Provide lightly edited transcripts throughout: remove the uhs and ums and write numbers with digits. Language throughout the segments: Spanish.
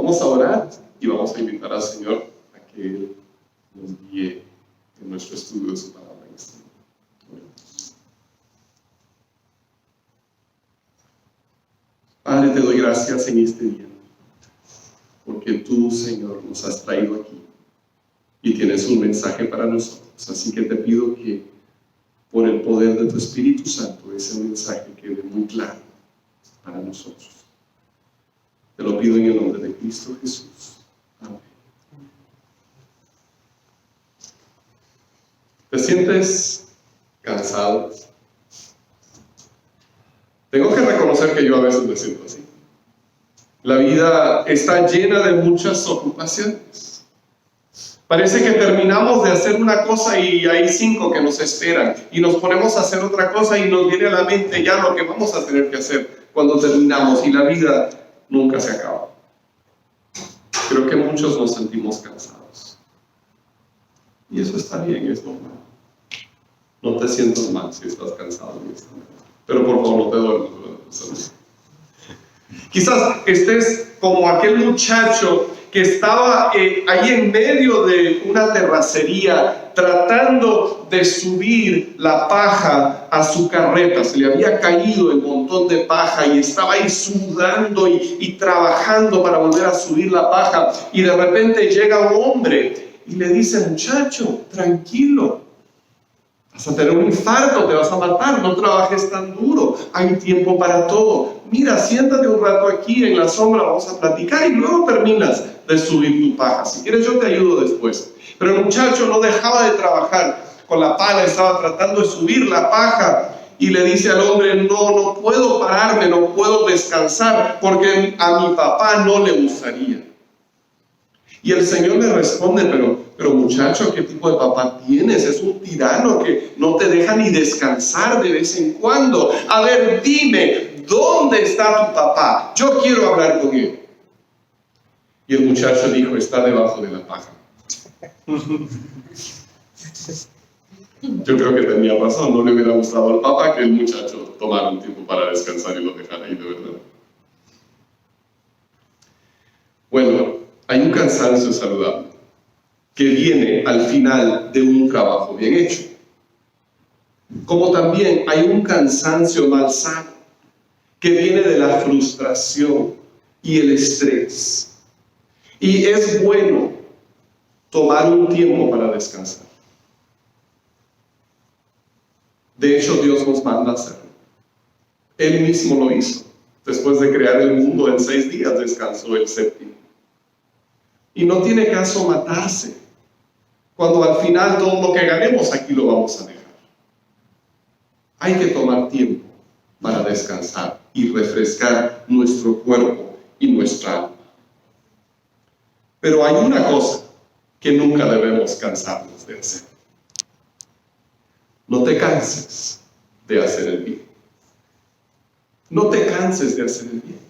Vamos a orar y vamos a invitar al Señor a que Él nos guíe en nuestro estudio de su palabra en este momento. Padre, te doy gracias en este día, porque tú, Señor, nos has traído aquí y tienes un mensaje para nosotros. Así que te pido que por el poder de tu Espíritu Santo ese mensaje quede muy claro para nosotros. Te lo pido en el nombre de Cristo Jesús. Amén. ¿Te sientes cansado? Tengo que reconocer que yo a veces me siento así. La vida está llena de muchas ocupaciones. Parece que terminamos de hacer una cosa y hay 5 que nos esperan. Y nos ponemos a hacer otra cosa y nos viene a la mente ya lo que vamos a tener que hacer cuando terminamos. Y la vida nunca se acaba. Creo que muchos nos sentimos cansados. Y eso está bien, es normal. No te sientas mal si estás cansado en esta manera. Pero por favor no te duermas. Quizás estés como aquel muchacho que estaba ahí en medio de una terracería tratando de subir la paja a su carreta. Se le había caído el montón de paja y estaba ahí sudando y trabajando para volver a subir la paja. Y de repente llega un hombre y le dice: muchacho, tranquilo, vas a tener un infarto, te vas a matar, no trabajes tan duro, hay tiempo para todo. Mira, siéntate un rato aquí en la sombra, vamos a platicar y luego terminas de subir tu paja. Si quieres yo te ayudo después. Pero el muchacho no dejaba de trabajar con la pala, estaba tratando de subir la paja y le dice al hombre: no puedo pararme, no puedo descansar porque a mi papá no le gustaría. Y el Señor le responde: pero muchacho, ¿qué tipo de papá tienes? Es un tirano que no te deja ni descansar de vez en cuando. A ver, dime, ¿dónde está tu papá? Yo quiero hablar con él. Y el muchacho dijo: está debajo de la paja. Yo creo que tenía razón, no le hubiera gustado al papá que el muchacho tomara un tiempo para descansar y lo dejara ahí de verdad. Bueno, hay un cansancio saludable que viene al final de un trabajo bien hecho. Como también hay un cansancio malsano que viene de la frustración y el estrés. Y es bueno tomar un tiempo para descansar. De hecho, Dios nos manda a hacerlo. Él mismo lo hizo. Después de crear el mundo, en 6 días descansó el 7º. Y no tiene caso matarse, cuando al final todo lo que ganemos aquí lo vamos a dejar. Hay que tomar tiempo para descansar y refrescar nuestro cuerpo y nuestra alma. Pero hay una cosa que nunca debemos cansarnos de hacer. No te canses de hacer el bien. No te canses de hacer el bien.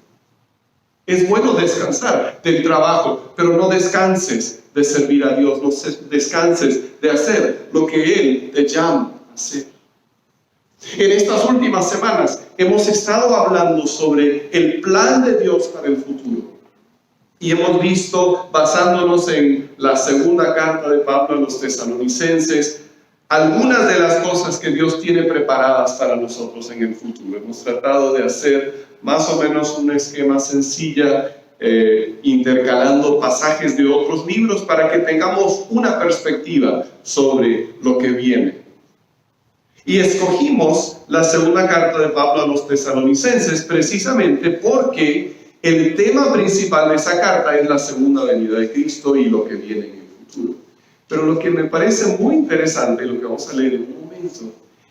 Es bueno descansar del trabajo, pero no descanses de servir a Dios, no descanses de hacer lo que Él te llama a hacer. En estas últimas semanas hemos estado hablando sobre el plan de Dios para el futuro. Y hemos visto, basándonos en la segunda carta de Pablo a los Tesalonicenses, algunas de las cosas que Dios tiene preparadas para nosotros en el futuro. Hemos tratado de hacer más o menos un esquema sencilla, intercalando pasajes de otros libros para que tengamos una perspectiva sobre lo que viene. Y escogimos la segunda carta de Pablo a los Tesalonicenses precisamente porque el tema principal de esa carta es la segunda venida de Cristo y lo que viene en el futuro. Pero lo que me parece muy interesante, lo que vamos a leer en un momento,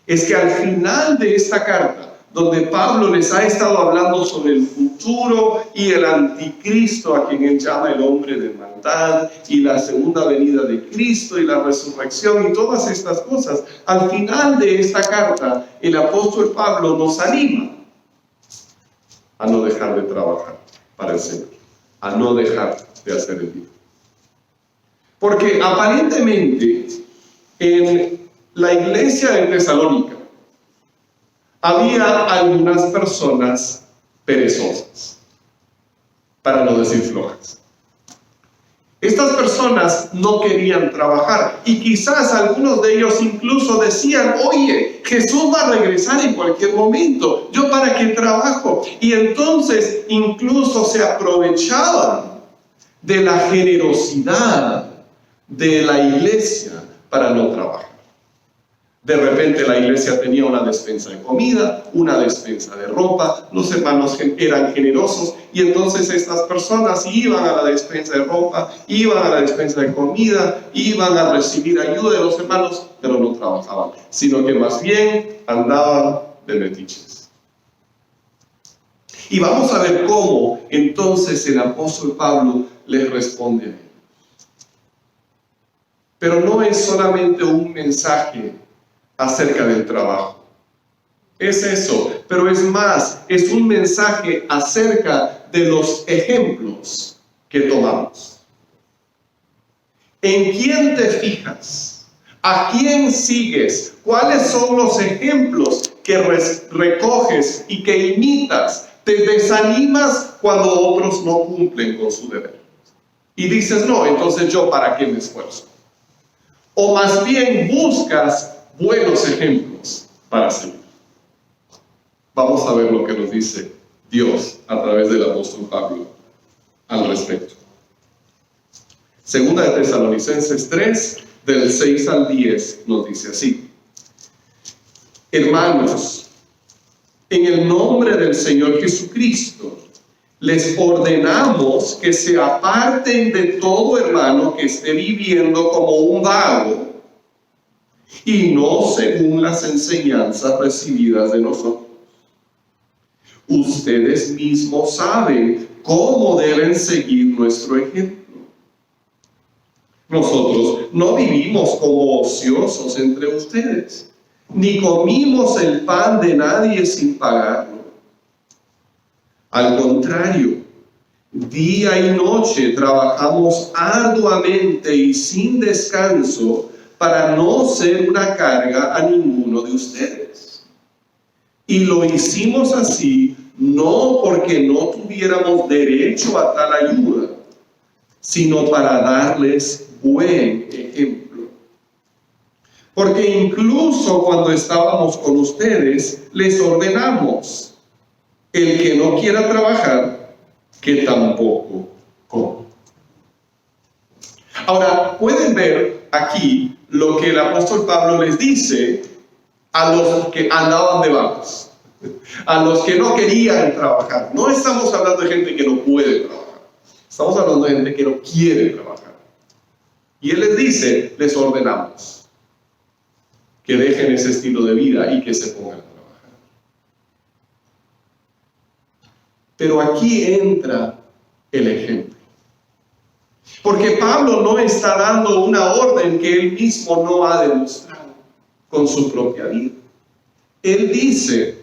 es que al final de esta carta, donde Pablo les ha estado hablando sobre el futuro y el anticristo, a quien él llama el hombre de maldad, y la segunda venida de Cristo y la resurrección y todas estas cosas, al final de esta carta, el apóstol Pablo nos anima a no dejar de trabajar para el Señor, a no dejar de hacer el bien. Porque aparentemente en la iglesia de Tesalónica había algunas personas perezosas, para no decir flojas. Estas personas no querían trabajar y quizás algunos de ellos incluso decían, oye, Jesús va a regresar en cualquier momento, ¿yo para qué trabajo? Y entonces incluso se aprovechaban de la generosidad de la iglesia para no trabajar. De repente la iglesia tenía una despensa de comida, una despensa de ropa, los hermanos eran generosos y entonces estas personas iban a la despensa de ropa, iban a la despensa de comida, iban a recibir ayuda de los hermanos, pero no trabajaban, sino que más bien andaban de metiches. Y vamos a ver cómo entonces el apóstol Pablo les responde a ellos. Pero no es solamente un mensaje acerca del trabajo. Es eso, pero es más, es un mensaje acerca de los ejemplos que tomamos. ¿En quién te fijas? ¿A quién sigues? ¿Cuáles son los ejemplos que recoges y que imitas? Te desanimas cuando otros no cumplen con su deber. Y dices, no, entonces yo para qué me esfuerzo. O más bien buscas buenos ejemplos para seguir. Vamos a ver lo que nos dice Dios a través del apóstol Pablo al respecto. Segunda de Tesalonicenses 3, del 6 al 10, nos dice así: hermanos, en el nombre del Señor Jesucristo, les ordenamos que se aparten de todo hermano que esté viviendo como un vago y no según las enseñanzas recibidas de nosotros. Ustedes mismos saben cómo deben seguir nuestro ejemplo. Nosotros no vivimos como ociosos entre ustedes, ni comimos el pan de nadie sin pagarlo. Al contrario, día y noche trabajamos arduamente y sin descanso para no ser una carga a ninguno de ustedes. Y lo hicimos así no porque no tuviéramos derecho a tal ayuda, sino para darles buen ejemplo. Porque incluso cuando estábamos con ustedes, les ordenamos: el que no quiera trabajar, que tampoco coma. Ahora, pueden ver aquí lo que el apóstol Pablo les dice a los que andaban de vagos, a los que no querían trabajar. No estamos hablando de gente que no puede trabajar, estamos hablando de gente que no quiere trabajar. Y él les dice, les ordenamos que dejen ese estilo de vida y que se pongan a trabajar. Pero aquí entra el ejemplo. Porque Pablo no está dando una orden que él mismo no ha demostrado con su propia vida. Él dice,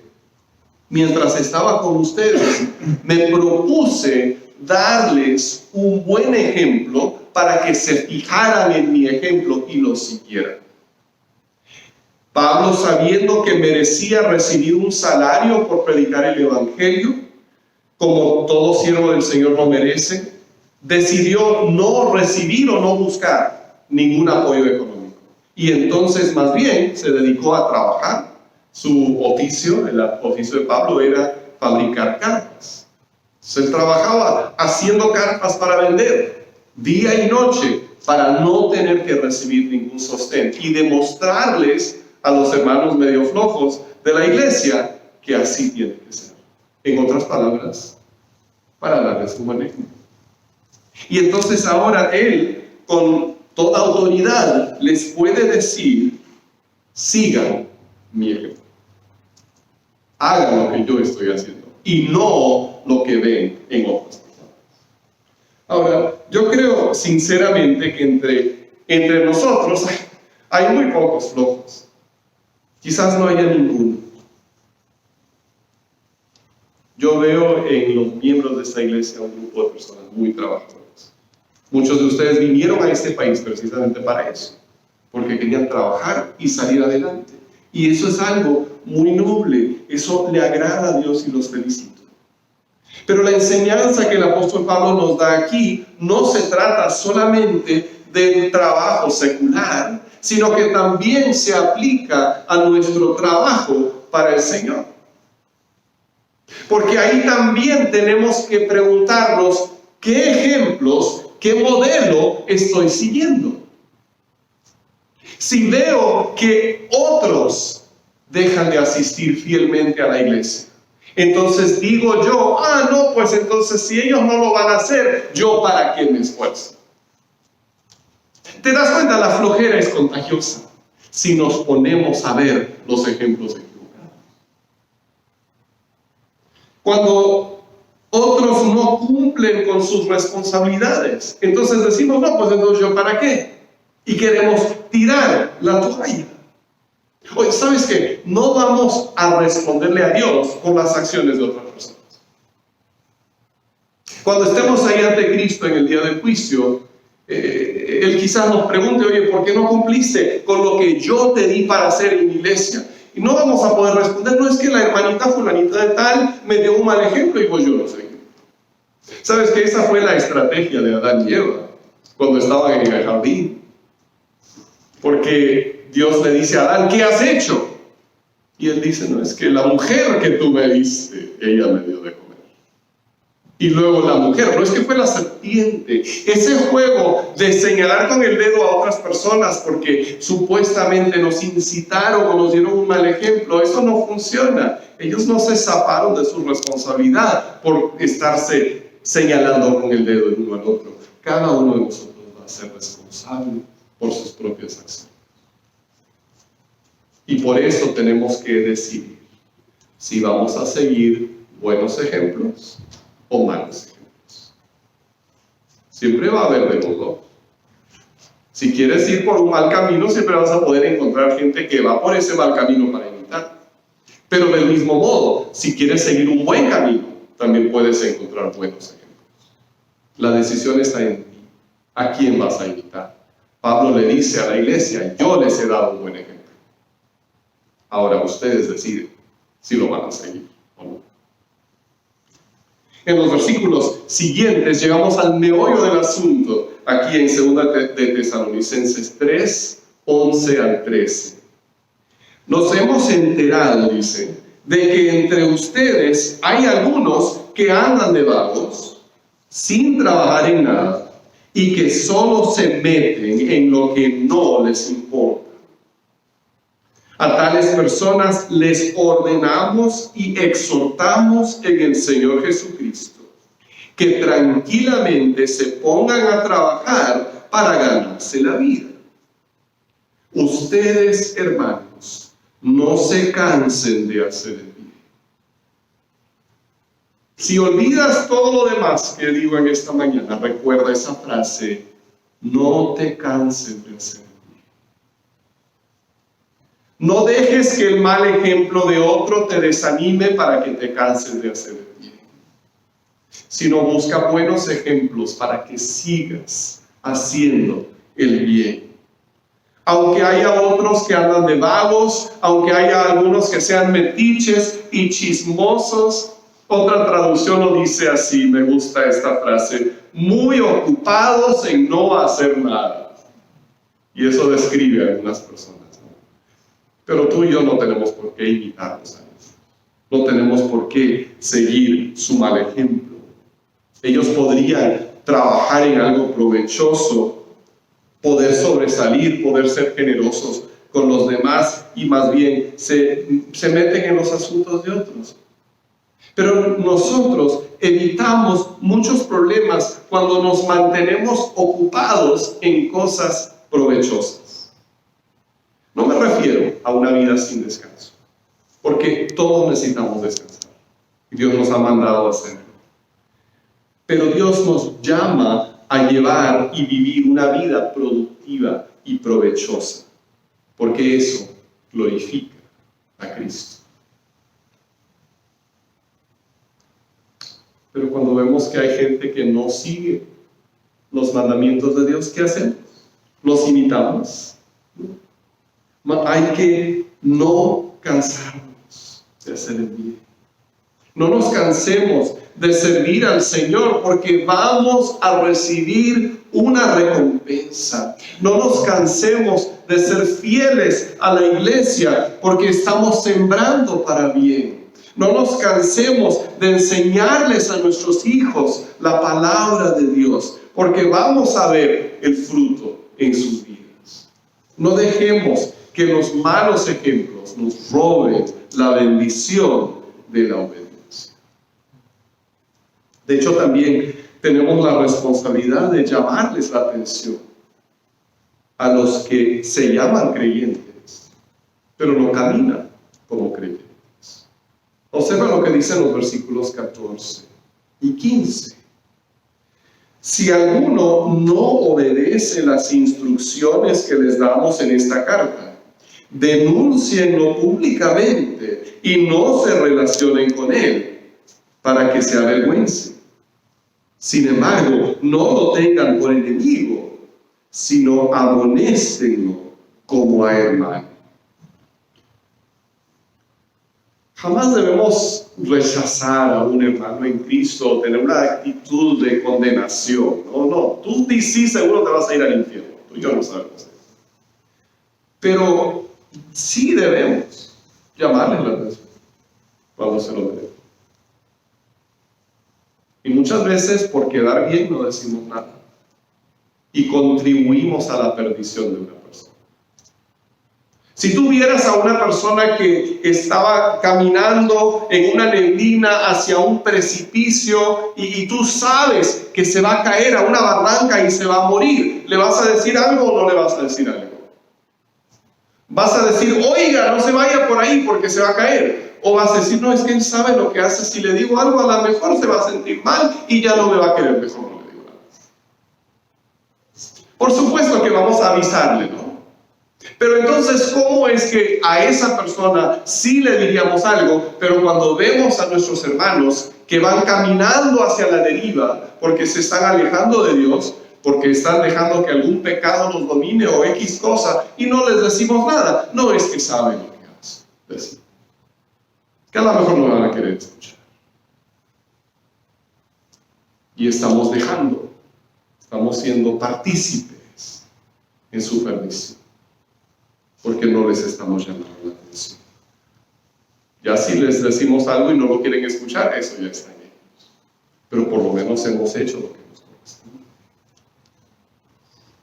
mientras estaba con ustedes, me propuse darles un buen ejemplo para que se fijaran en mi ejemplo y lo siguieran. Pablo, sabiendo que merecía recibir un salario por predicar el evangelio, como todo siervo del Señor lo merece, decidió no recibir o no buscar ningún apoyo económico. Y entonces más bien se dedicó a trabajar. Su oficio, el oficio de Pablo, era fabricar carpas. Se trabajaba haciendo carpas para vender día y noche para no tener que recibir ningún sostén y demostrarles a los hermanos medio flojos de la iglesia que así tiene que ser. En otras palabras, para darles un buen ejemplo. Y entonces ahora él, con toda autoridad, les puede decir: sigan mi ejemplo. Hagan lo que yo estoy haciendo y no lo que ven en otras personas. Ahora, yo creo sinceramente que entre nosotros hay muy pocos flojos. Quizás no haya ninguno. Yo veo en los miembros de esta iglesia un grupo de personas muy trabajadoras. Muchos de ustedes vinieron a este país precisamente para eso, porque querían trabajar y salir adelante. Y eso es algo muy noble, eso le agrada a Dios y los felicito. Pero la enseñanza que el apóstol Pablo nos da aquí no se trata solamente del trabajo secular, sino que también se aplica a nuestro trabajo para el Señor. Porque ahí también tenemos que preguntarnos qué ejemplos, qué modelo estoy siguiendo. Si veo que otros dejan de asistir fielmente a la iglesia, entonces digo yo, no, pues entonces si ellos no lo van a hacer, ¿yo para qué me esfuerzo? ¿Te das cuenta? La flojera es contagiosa si nos ponemos a ver los ejemplos equivocados. Cuando otros no cumplen con sus responsabilidades, entonces decimos, no, pues entonces ¿yo para qué? Y queremos tirar la toalla. Oye, ¿sabes qué? No vamos a responderle a Dios por las acciones de otras personas. Cuando estemos ahí ante Cristo en el día del juicio, Él quizás nos pregunte, oye, ¿por qué no cumpliste con lo que yo te di para hacer en mi iglesia? Y no vamos a poder responder, no es que la hermanita fulanita de tal me dio un mal ejemplo y pues yo no sé. ¿Sabes que esa fue la estrategia de Adán y Eva cuando estaban en el jardín? Porque Dios le dice a Adán, ¿qué has hecho? Y él dice, no, es que la mujer que tú me diste, ella me dio de comer. Y luego la mujer, no es que fue la serpiente. Ese juego de señalar con el dedo a otras personas porque supuestamente nos incitaron o nos dieron un mal ejemplo, eso no funciona. Ellos no se zafaron de su responsabilidad por estarse señalando con el dedo el uno al otro. Cada uno de nosotros va a ser responsable por sus propias acciones. Y por eso tenemos que decidir si vamos a seguir buenos ejemplos o malos ejemplos. Siempre va a haber de los dos. Si quieres ir por un mal camino, siempre vas a poder encontrar gente que va por ese mal camino para imitar. Pero del mismo modo, si quieres seguir un buen camino, también puedes encontrar buenos ejemplos. La decisión está en ti. ¿A quién vas a imitar? Pablo le dice a la iglesia, yo les he dado un buen ejemplo. Ahora ustedes deciden si lo van a seguir o no. En los versículos siguientes llegamos al meollo del asunto, aquí en 2 de Tesalonicenses 3, 11 al 13. Nos hemos enterado, dice, de que entre ustedes hay algunos que andan de vagos, sin trabajar en nada, y que solo se meten en lo que no les importa. A tales personas les ordenamos y exhortamos en el Señor Jesucristo que tranquilamente se pongan a trabajar para ganarse la vida. Ustedes, hermanos, no se cansen de hacer el bien. Si olvidas todo lo demás que digo en esta mañana, recuerda esa frase, no te canses de hacer el bien. No dejes que el mal ejemplo de otro te desanime para que te canses de hacer el bien, sino busca buenos ejemplos para que sigas haciendo el bien. Aunque haya otros que andan de vagos, aunque haya algunos que sean metiches y chismosos, otra traducción lo dice así, me gusta esta frase, muy ocupados en no hacer nada. Y eso describe a algunas personas. Pero tú y yo no tenemos por qué imitarlos a ellos. No tenemos por qué seguir su mal ejemplo. Ellos podrían trabajar en algo provechoso, poder sobresalir, poder ser generosos con los demás y más bien se meten en los asuntos de otros. Pero nosotros evitamos muchos problemas cuando nos mantenemos ocupados en cosas provechosas. No me refiero a una vida sin descanso, porque todos necesitamos descansar y Dios nos ha mandado a hacerlo. Pero Dios nos llama a llevar y vivir una vida productiva y provechosa, porque eso glorifica a Cristo. Pero cuando vemos que hay gente que no sigue los mandamientos de Dios, ¿qué hacemos? ¿Los imitamos? Hay que no cansarnos de hacer el bien. No nos cansemos de servir al Señor, porque vamos a recibir una recompensa. No nos cansemos de ser fieles a la iglesia, porque estamos sembrando para bien. No nos cansemos de enseñarles a nuestros hijos la palabra de Dios, porque vamos a ver el fruto en sus vidas. No dejemos que los malos ejemplos nos roben la bendición de la obediencia. De hecho, también tenemos la responsabilidad de llamarles la atención a los que se llaman creyentes, pero no caminan como creyentes. Observa lo que dicen los versículos 14 y 15. Si alguno no obedece las instrucciones que les damos en esta carta, denúncienlo públicamente y no se relacionen con él para que se avergüence. Sin embargo, no lo tengan por enemigo, sino amonéstenlo como a hermano. Jamás debemos rechazar a un hermano en Cristo o tener una actitud de condenación. No, tú sí seguro te vas a ir al infierno. Tú y yo no sabemos. Pero sí debemos llamarle la atención cuando se lo debemos. Y muchas veces por quedar bien no decimos nada y contribuimos a la perdición de una persona. Si tú vieras a una persona que estaba caminando en una neblina hacia un precipicio y tú sabes que se va a caer a una barranca y se va a morir, ¿le vas a decir algo o no le vas a decir algo? ¿Vas a decir, oiga, no se vaya por ahí porque se va a caer? ¿O vas a decir, no, es que él sabe lo que hace, si le digo algo a lo mejor se va a sentir mal y ya no me va a querer, mejor no le digo nada? Por supuesto que vamos a avisarle, ¿no? Pero entonces, ¿cómo es que a esa persona sí le diríamos algo, pero cuando vemos a nuestros hermanos que van caminando hacia la deriva porque se están alejando de Dios, porque están dejando que algún pecado los domine o X cosa, y no les decimos nada? No es que saben lo que hacen, decimos. Que a lo mejor no van a querer escuchar. Y estamos siendo partícipes en su perdición, porque no les estamos llamando la atención. Ya si les decimos algo y no lo quieren escuchar, eso ya está en ellos. Pero por lo menos hemos hecho lo que nos corresponde.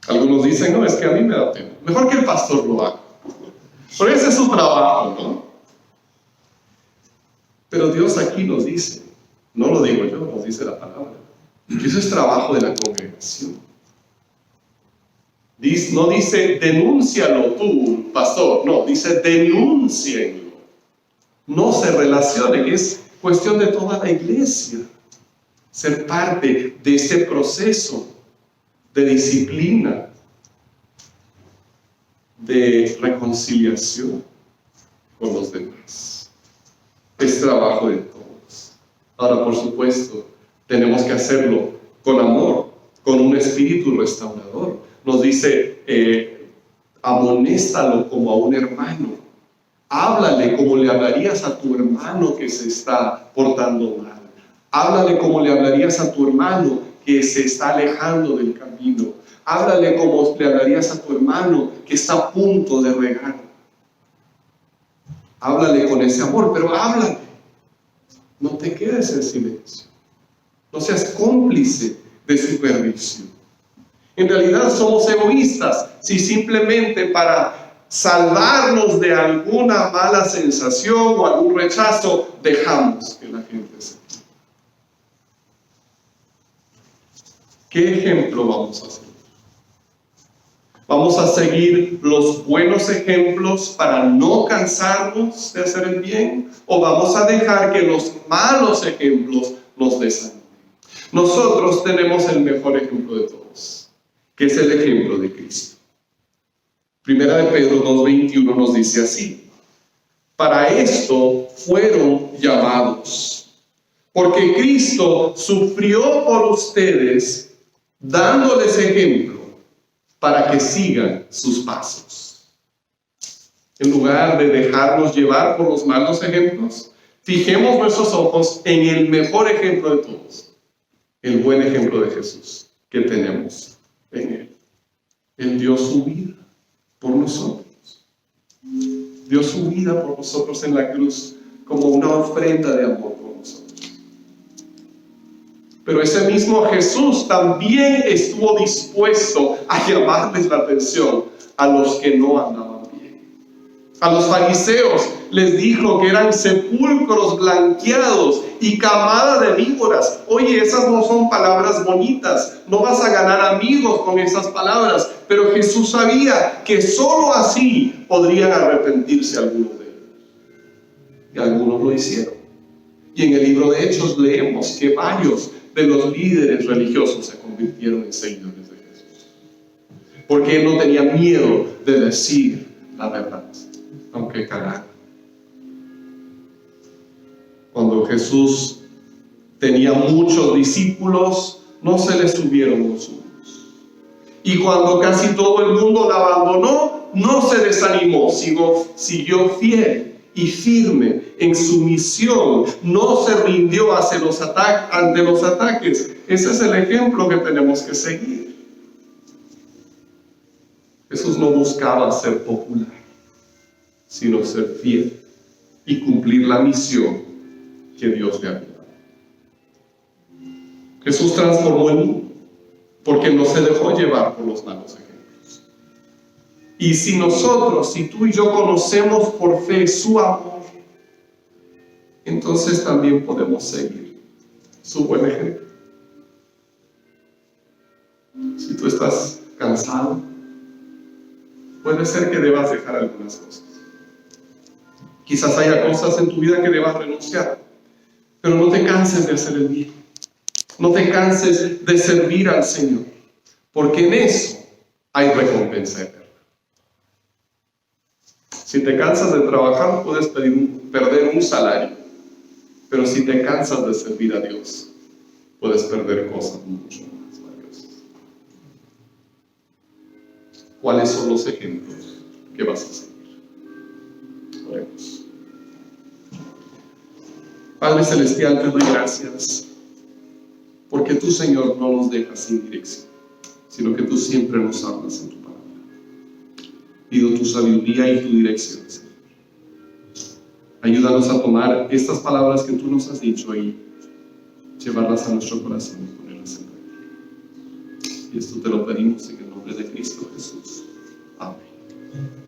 Algunos dicen, no, es que a mí me da pena. Mejor que el pastor lo haga. Porque ese es su trabajo, ¿no? Pero Dios aquí nos dice, no lo digo yo, nos dice la palabra, que eso es trabajo de la congregación. No dice, denúncialo tú, pastor. No, dice, denúncienlo. No se relacionen, es cuestión de toda la iglesia. Ser parte de ese proceso de disciplina, de reconciliación con los demás. Es trabajo de todos. Ahora, por supuesto, tenemos que hacerlo con amor, con un espíritu restaurador. Nos dice, amonéstalo como a un hermano. Háblale como le hablarías a tu hermano que se está portando mal. Háblale como le hablarías a tu hermano que se está alejando del camino. Háblale como le hablarías a tu hermano que está a punto de regar. Háblale con ese amor, pero háblale. No te quedes en silencio. No seas cómplice de su perdición. En realidad somos egoístas si simplemente para salvarnos de alguna mala sensación o algún rechazo dejamos que la gente se quede. ¿Qué ejemplo vamos a hacer? ¿Vamos a seguir los buenos ejemplos para no cansarnos de hacer el bien? ¿O vamos a dejar que los malos ejemplos nos desanimen? Nosotros tenemos el mejor ejemplo de todos, que es el ejemplo de Cristo. Primera de Pedro 2:21 nos dice así: para esto fueron llamados, porque Cristo sufrió por ustedes, dándoles ejemplo para que sigan sus pasos. En lugar de dejarnos llevar por los malos ejemplos, Fijemos nuestros ojos en el mejor ejemplo de todos, el buen ejemplo de Jesús que tenemos en Él. Él dio su vida por nosotros. Dio su vida por nosotros en la cruz como una ofrenda de amor por nosotros. Pero ese mismo Jesús también estuvo dispuesto a llamarles la atención a los que no andaban bien. A los fariseos les dijo que eran sepulcros blanqueados y camada de víboras. Oye, esas no son palabras bonitas, no vas a ganar amigos con esas palabras, pero Jesús sabía que sólo así podrían arrepentirse algunos de ellos. Y algunos lo hicieron. Y en el libro de Hechos leemos que varios de los líderes religiosos se convirtieron en seguidores de Jesús, porque él no tenía miedo de decir la verdad, aunque cagara. Cuando Jesús tenía muchos discípulos, no se le subieron los humos. Y cuando casi todo el mundo la abandonó, no se desanimó, siguió fiel y firme en su misión, no se rindió ante los ataques. Ese es el ejemplo que tenemos que seguir. Jesús no buscaba ser popular, sino ser fiel y cumplir la misión que Dios le había dado. Jesús transformó el mundo porque no se dejó llevar por los malos ejemplos. Y si tú y yo conocemos por fe su amor, entonces también podemos seguir su buen ejemplo. Si tú estás cansado, puede ser que debas dejar algunas cosas. Quizás haya cosas en tu vida que debas renunciar, pero no te canses de hacer el bien. No te canses de servir al Señor, porque en eso hay recompensa eterna. Si te cansas de trabajar, puedes perder un salario, pero si te cansas de servir a Dios, puedes perder cosas mucho más valiosas. ¿Cuáles son los ejemplos que vas a seguir? Oremos. Padre Celestial, te doy gracias porque tú, Señor, no nos dejas sin dirección, sino que tú siempre nos hablas en tu palabra. Pido tu sabiduría y tu dirección, Señor. Ayúdanos a tomar estas palabras que tú nos has dicho y llevarlas a nuestro corazón y ponerlas en práctica. Y esto te lo pedimos en el nombre de Cristo Jesús. Amén.